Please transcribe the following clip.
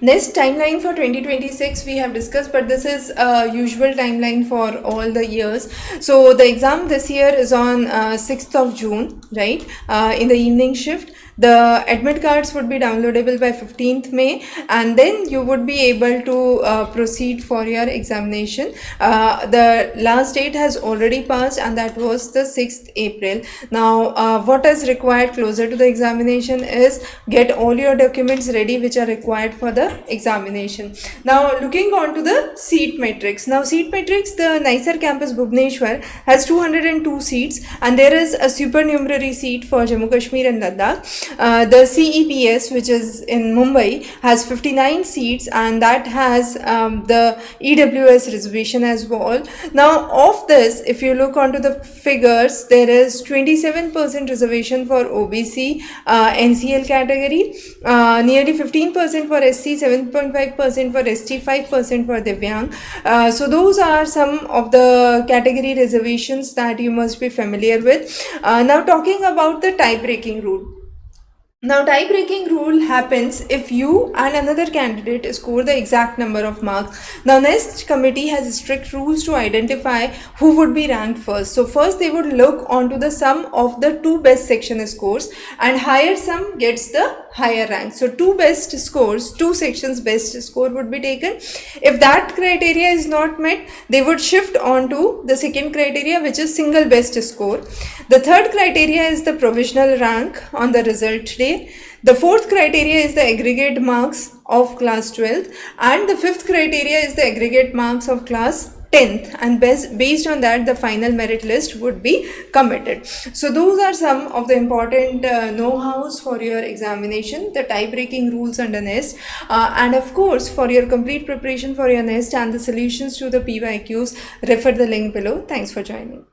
Next timeline for 2026 we have discussed, but this is a usual timeline for all the years. So the exam this year is on 6th of June, right, in the evening shift. The admit cards would be downloadable by 15th May, and then you would be able to proceed for your examination. The last date has already passed, and that was the 6th April. Now, what is required closer to the examination is get all your documents ready which are required for the examination. Now, looking on to the seat matrix. Now, seat matrix, the Nicer campus Bhubaneswar has 202 seats, and there is a supernumerary seat for Jammu Kashmir and Ladakh. The CEPS, which is in Mumbai, has 59 seats, and that has the EWS reservation as well. Now, of this, if you look onto the figures, there is 27% reservation for OBC NCL category, nearly 15% for SC, 7.5% for ST, 5% for Divyang. So those are some of the category reservations that you must be familiar with. Now, talking about the tie-breaking rule. Now, tie-breaking rule happens if you and another candidate score the exact number of marks. Now, NEST committee has strict rules to identify who would be ranked first. So, first they would look onto the sum of the two best section scores, and higher sum gets the higher rank. So, two best scores, two sections best score would be taken. If that criteria is not met, they would shift on to the second criteria, which is single best score. The third criteria is the provisional rank on the result day. The fourth criteria is the aggregate marks of class 12th, and the fifth criteria is the aggregate marks of class 10th, and based on that the final merit list would be committed. So those are some of the important know-hows for your examination, the tie-breaking rules under NEST, and of course for your complete preparation for your NEST and the solutions to the PYQs, refer the link below. Thanks for joining.